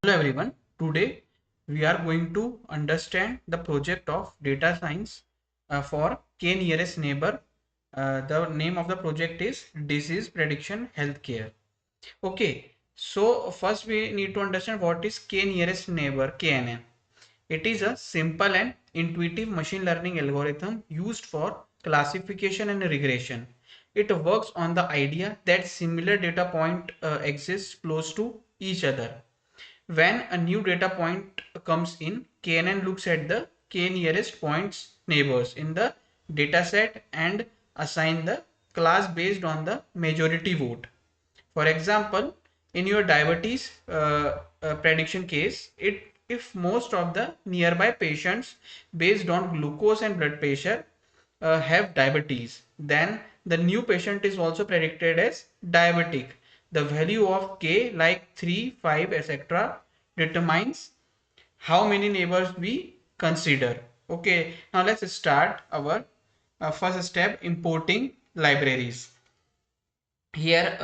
Hello everyone. Today we are going to understand the project of data science for K nearest neighbor. The name of the project is Disease Prediction Healthcare. Okay, so first we need to understand what is K nearest neighbor, KNN. It is a simple and intuitive machine learning algorithm used for classification and regression. It works on the idea that similar data point exists close to each other. When a new data point comes in, KNN looks at the k nearest points neighbors in the dataset and assign the class based on the majority vote. For example, in your diabetes prediction case, if most of the nearby patients based on glucose and blood pressure have diabetes, then the new patient is also predicted as diabetic. The value of k like 3, 5, etc. determines how many neighbors we consider. Okay, now let's start our first step, importing libraries. Here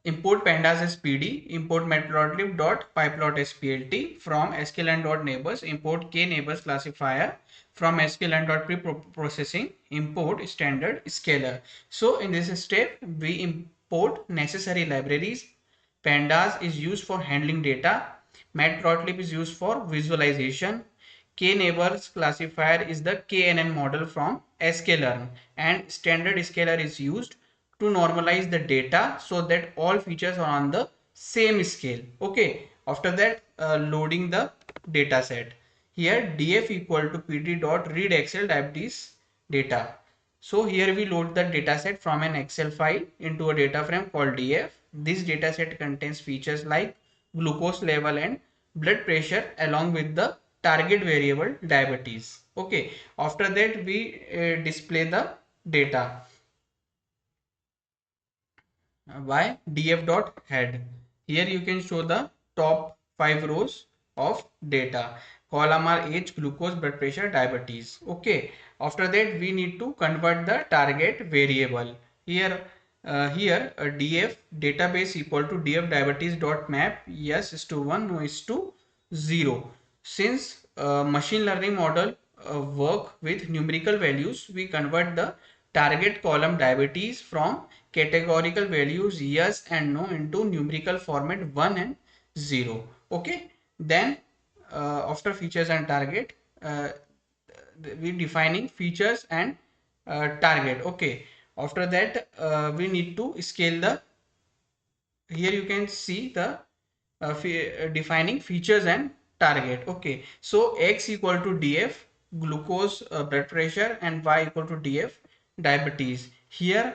import pandas as pd, import matplotlib dot pyplot splt from sklearn dot neighbors, import k neighbors classifier from sklearn dot preprocessing, import standard scalar. So in this step we import necessary libraries. Pandas is used for handling data, matplotlib is used for visualization, K-neighbors classifier is the KNN model from sklearn, and standard scalar is used to normalize the data so that all features are on the same scale. Okay, after that loading the data set. Here df equal to pd dot read excel diabetes data. So here we load the dataset from an Excel file into a data frame called df. This dataset contains features like glucose level and blood pressure along with the target variable diabetes. Okay, after that we display the data by df.head. Here you can show the top 5 rows of data. Column are age, glucose, blood pressure, diabetes. Okay. After that we need to convert the target variable. Here a df database equal to df diabetes dot map yes is to 1, no is to 0. Since machine learning model work with numerical values, we convert the target column diabetes from categorical values yes and no into numerical format 1 and 0. Okay, then after features and target, we defining features and target. Okay, after that we need to scale the. Here you can see the defining features and target. Okay, so x equal to df glucose blood pressure and y equal to df diabetes. Here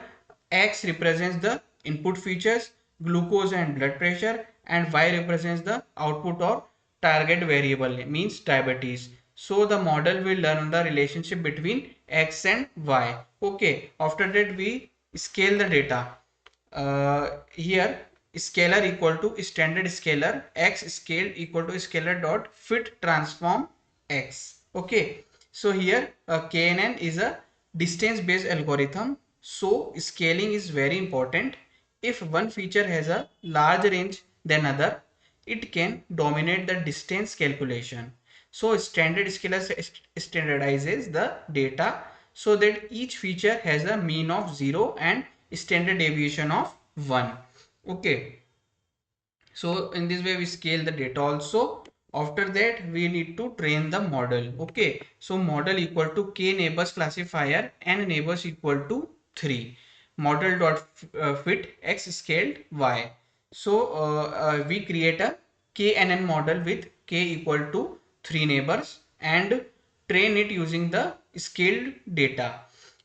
x represents the input features glucose and blood pressure, and y represents the output or target variable means diabetes. So the model will learn the relationship between x and y. Okay, after that we scale the data. Here scalar equal to standard scalar x scaled equal to scalar dot fit transform x. Okay, so here KNN is a distance based algorithm, so scaling is very important. If one feature has a large range than other, it can dominate the distance calculation. So standard scalar standardizes the data so that each feature has a mean of 0 and standard deviation of 1. Okay, so in this way we scale the data also. After that we need to train the model. Okay, so model equal to k neighbors classifier and neighbors equal to 3, model dot fit x scaled y. So we create a KNN model with k equal to 3 neighbors and train it using the scaled data.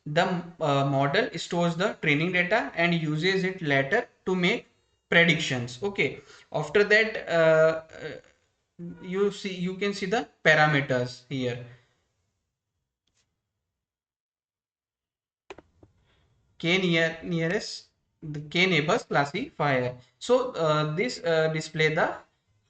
The model stores the training data and uses it later to make predictions. Okay, after that you can see the parameters here. Nearest the k neighbors classifier. So this display the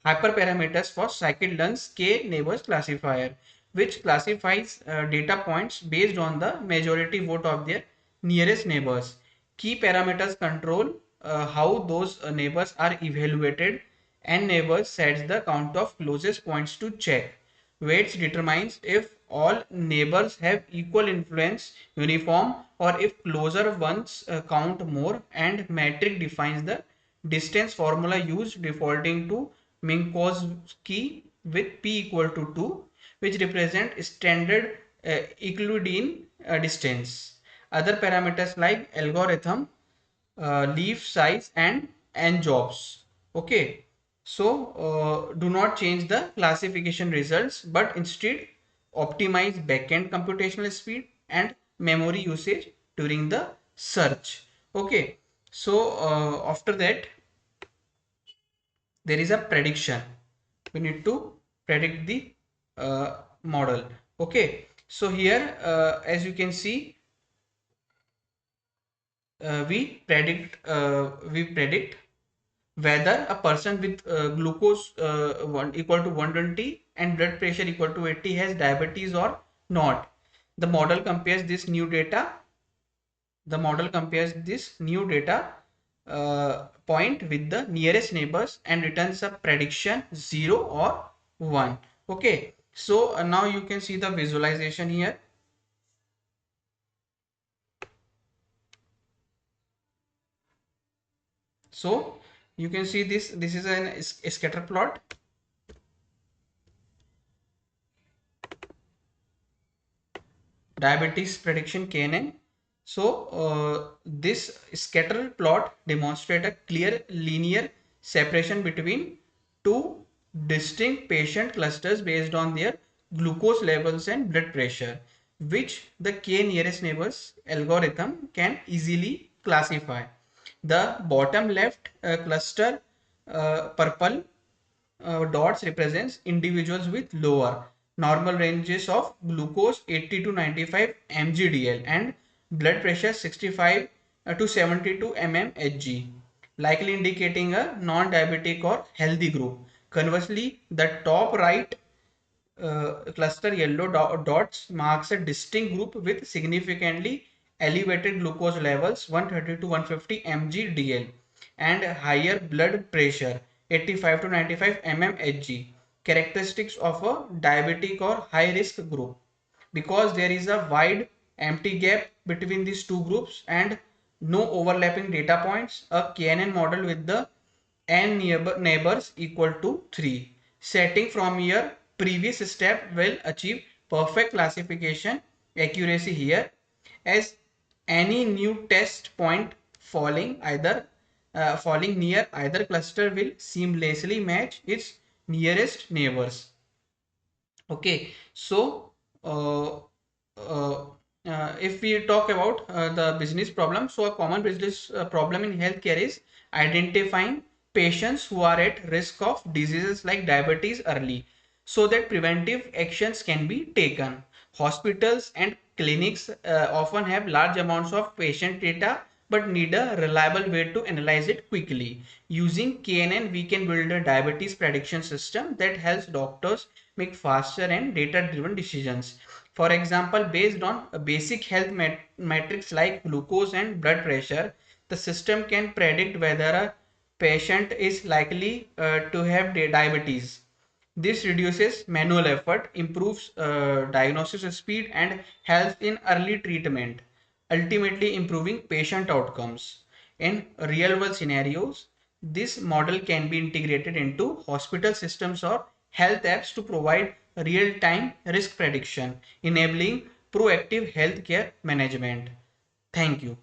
hyperparameters for scikit-learn's k neighbors classifier, which classifies data points based on the majority vote of their nearest neighbors. Key parameters control how those neighbors are evaluated N neighbors sets the count of closest points to check. Weights determines if all neighbors have equal influence, uniform, or if closer ones count more, and metric defines the distance formula used defaulting to Minkowski with p equal to 2, which represent standard Euclidean distance. Other parameters like algorithm, leaf size, and n jobs. Okay, so do not change the classification results, but instead optimize backend computational speed and memory usage during the search. Okay, so after that there is a prediction. We need to predict the model. Okay, so here as you can see, we predict whether a person with glucose equal to 120 and blood pressure equal to 80 has diabetes or not. The model compares this new data. The model compares this new data point with the nearest neighbors and returns a prediction 0 or 1. Okay, so now you can see the visualization here. So you can see this is a scatter plot. Diabetes prediction KNN. So this scatter plot demonstrate a clear linear separation between two distinct patient clusters based on their glucose levels and blood pressure, which the K nearest neighbors algorithm can easily classify. The bottom left cluster, purple dots, represents individuals with lower normal ranges of glucose 80 to 95 mgdl and blood pressure 65 to 72 mmHg, likely indicating a non-diabetic or healthy group. Conversely, the top right cluster yellow dots marks a distinct group with significantly elevated glucose levels 130 to 150 mg/dl and higher blood pressure 85 to 95 mmHg, characteristics of a diabetic or high risk group. Because there is a wide empty gap between these two groups and no overlapping data points, a KNN model with the n neighbors equal to 3. Setting from your previous step will achieve perfect classification accuracy here, as any new test point falling near either cluster will seamlessly match its nearest neighbors. Okay, so uh, uh, if we talk about the business problem, so a common business problem in healthcare is identifying patients who are at risk of diseases like diabetes early, so that preventive actions can be taken. Hospitals and clinics often have large amounts of patient data but need a reliable way to analyze it quickly. Using KNN, we can build a diabetes prediction system that helps doctors make faster and data-driven decisions. For example, based on basic health metrics like glucose and blood pressure, the system can predict whether a patient is likely to have diabetes. This reduces manual effort, improves diagnosis speed, and helps in early treatment, ultimately improving patient outcomes. In real world scenarios, this model can be integrated into hospital systems or health apps to provide real time risk prediction, enabling proactive healthcare management. Thank you.